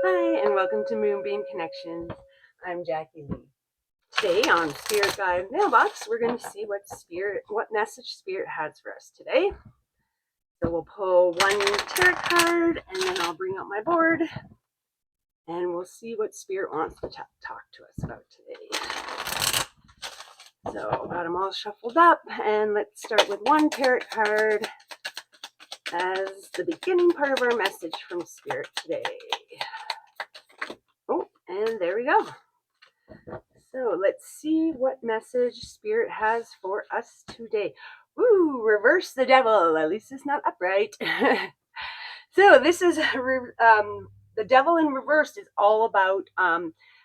Hi, and welcome to Moonbeam Connections. I'm Jacqui-Leigh. Today on Spirit Guide Mailbox, we're going to see what message Spirit has for us today. So we'll pull one tarot card, and then I'll bring out my board, and we'll see what Spirit wants to talk to us about today. So got them all shuffled up, and let's start with one tarot card as the beginning part of our message from Spirit today. Oh, and there we go. So let's see what message Spirit has for us today. Ooh, reverse the devil. At least it's not upright. So this is the devil in reverse is all about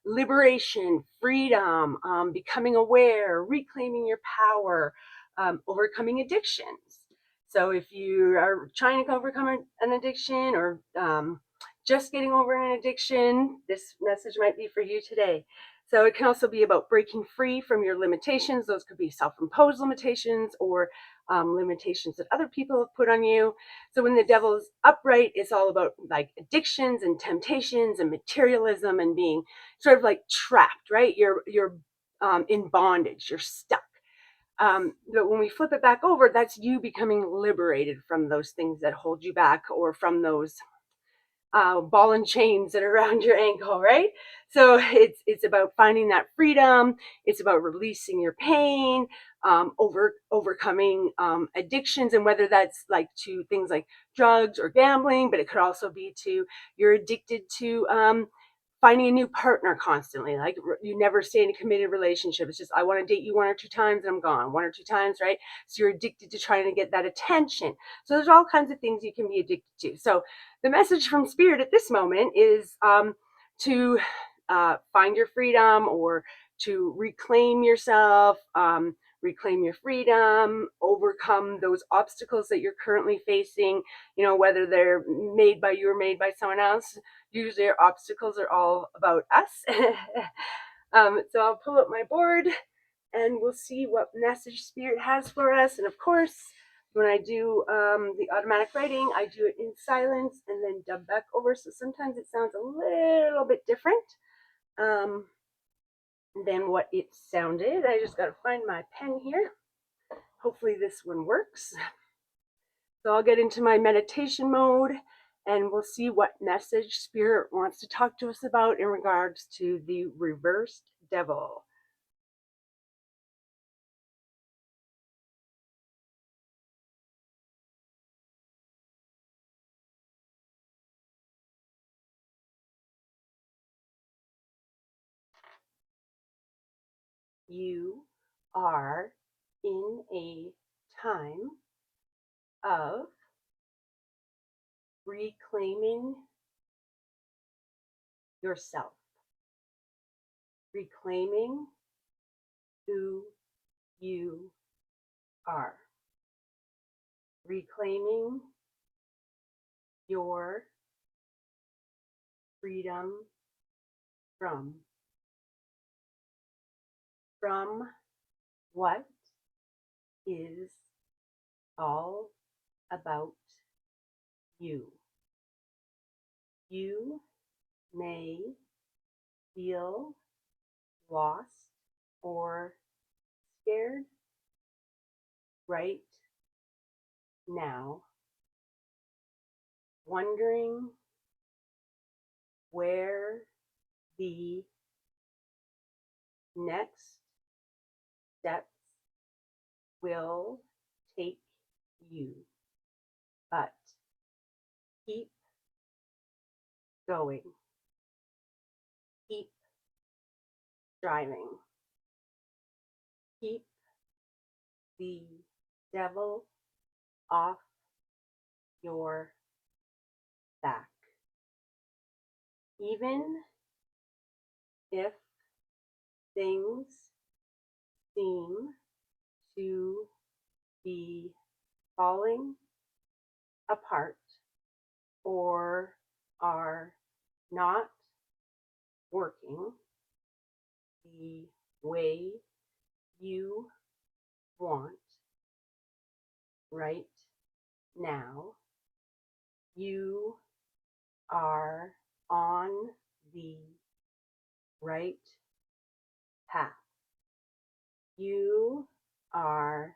liberation, freedom, becoming aware, reclaiming your power, overcoming addictions. So if you are trying to overcome an addiction or just getting over an addiction, this message might be for you today. So it can also be about breaking free from your limitations. Those could be self-imposed limitations or limitations that other people have put on you. So when the devil is upright, it's all about like addictions and temptations and materialism and being sort of like trapped, right? You're in bondage. You're stuck. But when we flip it back over, that's you becoming liberated from those things that hold you back, or from those ball and chains that are around your ankle, right? So it's about finding that freedom. It's about releasing your pain, overcoming addictions, and whether that's like to things like drugs or gambling, but it could also be to you're addicted to finding a new partner constantly. Like you never stay in a committed relationship. It's just, I want to date you one or two times and I'm gone, one or two times, right? So you're addicted to trying to get that attention. So there's all kinds of things you can be addicted to. So the message from Spirit at this moment is to find your freedom, or to reclaim yourself, reclaim your freedom, overcome those obstacles that you're currently facing, whether they're made by you or made by someone else. Usually our obstacles are all about us. So I'll pull up my board and we'll see what message Spirit has for us. And of course, when I do the automatic writing, I do it in silence and then dub back over. So sometimes it sounds a little bit different than what it sounded. I just got to find my pen here. Hopefully this one works. So I'll get into my meditation mode and we'll see what message Spirit wants to talk to us about in regards to the reversed devil. You are in a time of reclaiming yourself, reclaiming who you are, reclaiming your freedom from what is all about you. You may feel lost or scared right now, wondering where the next steps will take you. But keep going. Keep striving. Keep the devil off your back. Even if things seem to be falling apart or are not working the way you want right now, you are on the right path. You are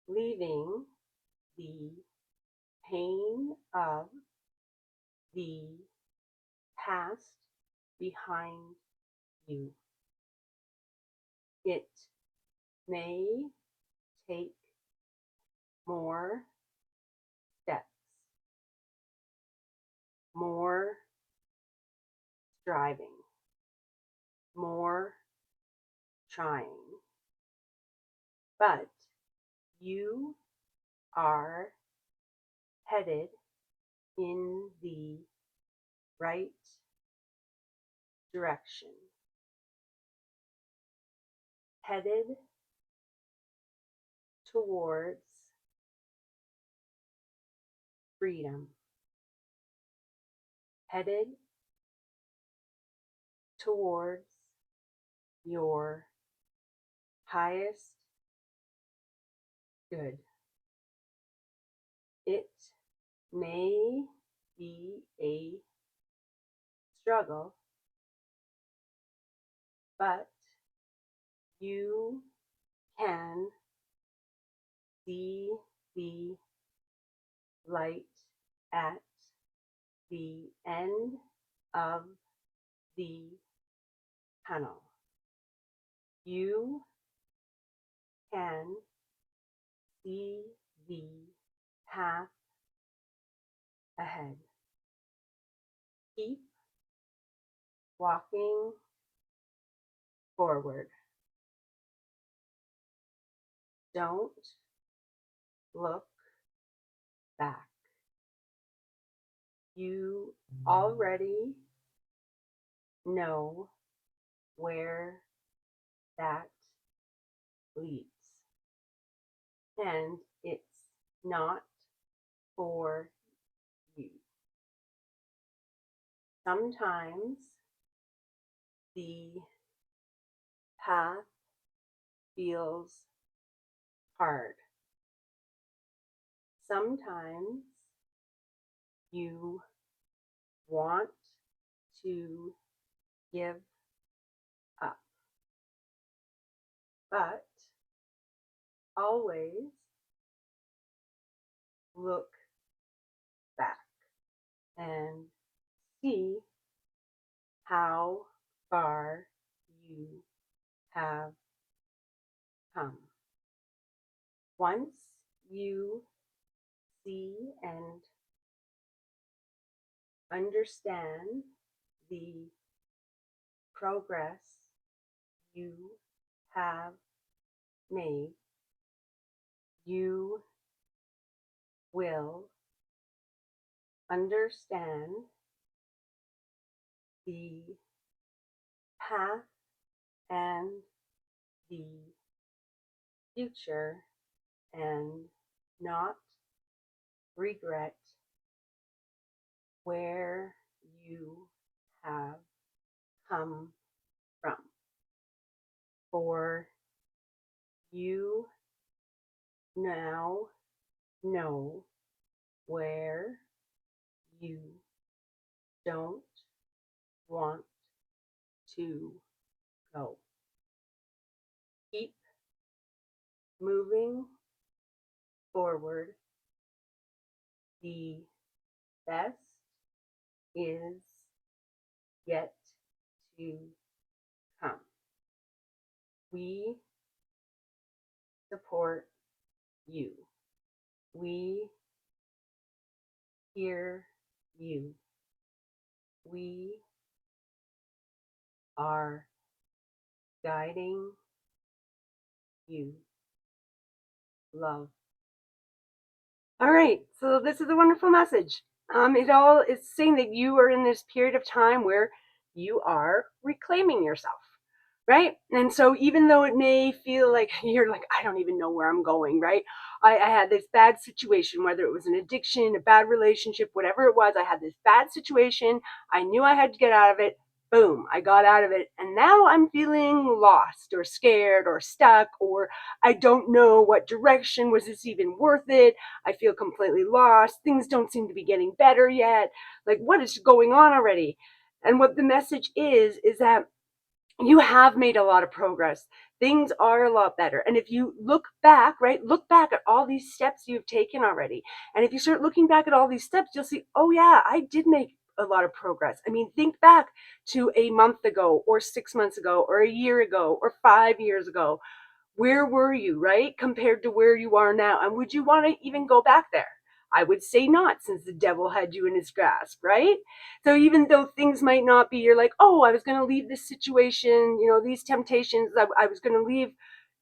leaving the pain of the past behind you. It may take more steps, more striving, more trying, but you are headed in the right direction, headed towards freedom, headed towards your highest good. It may be a struggle, but you can see the light at the end of the tunnel. You can see the path ahead. Keep walking forward. Don't look back. You already know where that leads. And it's not for you. Sometimes the path feels hard. Sometimes you want to give up, but always look back and see how far you have come. Once you see and understand the progress you have made, you will understand the path and the future and not regret where you have come from. For you now know where you don't want to go. Keep moving forward. The best is yet to come. We support you. We hear you. We are guiding you. Love. All right, so this is a wonderful message. It all is saying that you are in this period of time where you are reclaiming yourself, right? And so even though it may feel like you're like, I don't even know where I'm going, right? I had this bad situation, whether it was an addiction, a bad relationship, whatever it was, I had this bad situation. I knew I had to get out of it. boom, I got out of it. And now I'm feeling lost or scared or stuck, or I don't know what direction. Was this even worth it? I feel completely lost. Things don't seem to be getting better yet. Like, what is going on already? And what the message is that you have made a lot of progress. Things are a lot better. And if you look back, right, look back at all these steps you've taken already. And if you start looking back at all these steps, you'll see, oh, yeah, I did make a lot of progress. I mean, think back to a month ago, or 6 months ago, or a year ago, or 5 years ago. Where were you, right, compared to where you are now? And would you want to even go back there? I would say not, since the devil had you in his grasp, right? So even though things might not be, you're like, oh, I was going to leave this situation, these temptations, I was going to leave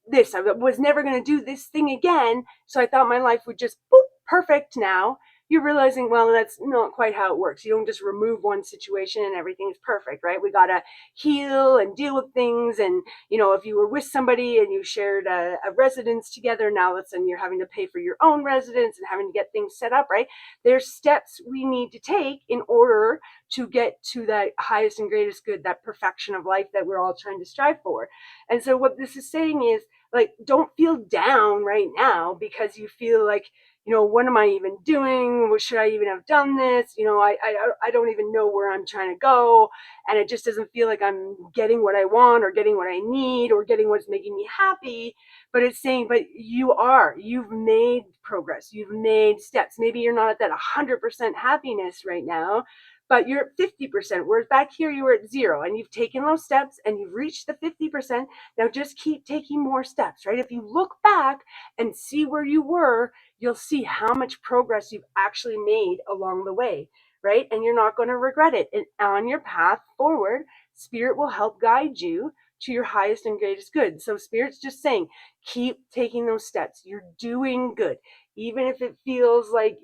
this. I was never going to do this thing again. So I thought my life would just, boop, perfect now. You're realizing, well, that's not quite how it works. You don't just remove one situation and everything's perfect, right? We got to heal and deal with things. And, if you were with somebody and you shared a residence together, now all of a sudden you're having to pay for your own residence and having to get things set up, right? There's steps we need to take in order to get to that highest and greatest good, that perfection of life that we're all trying to strive for. And so what this is saying is, like, don't feel down right now because you feel like, what am I even doing? Should I even have done this? I don't even know where I'm trying to go. And it just doesn't feel like I'm getting what I want, or getting what I need, or getting what's making me happy. But it's saying, but you've made progress. You've made steps. Maybe you're not at that 100% happiness right now, but you're at 50%, whereas back here you were at 0, and you've taken those steps and you've reached the 50%. Now just keep taking more steps, right? If you look back and see where you were, you'll see how much progress you've actually made along the way, right? And you're not going to regret it. And on your path forward, Spirit will help guide you to your highest and greatest good. So Spirit's just saying, keep taking those steps. You're doing good. Even if it feels like,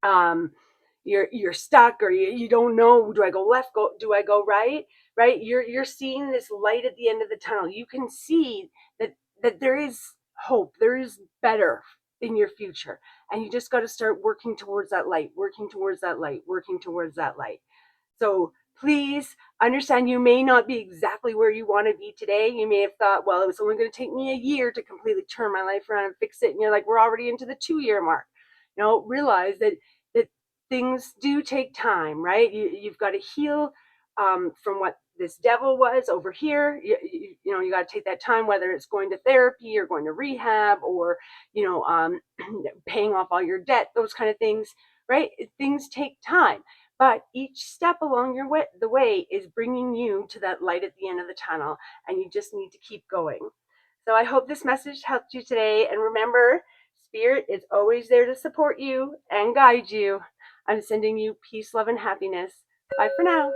um, you're stuck, or you don't know, do I go left, do I go right? You're seeing this light at the end of the tunnel. You can see that there is hope, there is better in your future, and you just got to start working towards that light, working towards that light, working towards that light. So please understand, you may not be exactly where you want to be today. You may have thought, well, it was only going to take me a year to completely turn my life around and fix it, and you're like, we're already into the 2-year mark. Realize that things do take time, right? You've got to heal from what this devil was over here. You got to take that time, whether it's going to therapy or going to rehab, or paying off all your debt, those kind of things, right? Things take time, but each step along the way is bringing you to that light at the end of the tunnel, and you just need to keep going. So I hope this message helped you today, and remember, Spirit is always there to support you and guide you. I'm sending you peace, love, and happiness. Bye for now.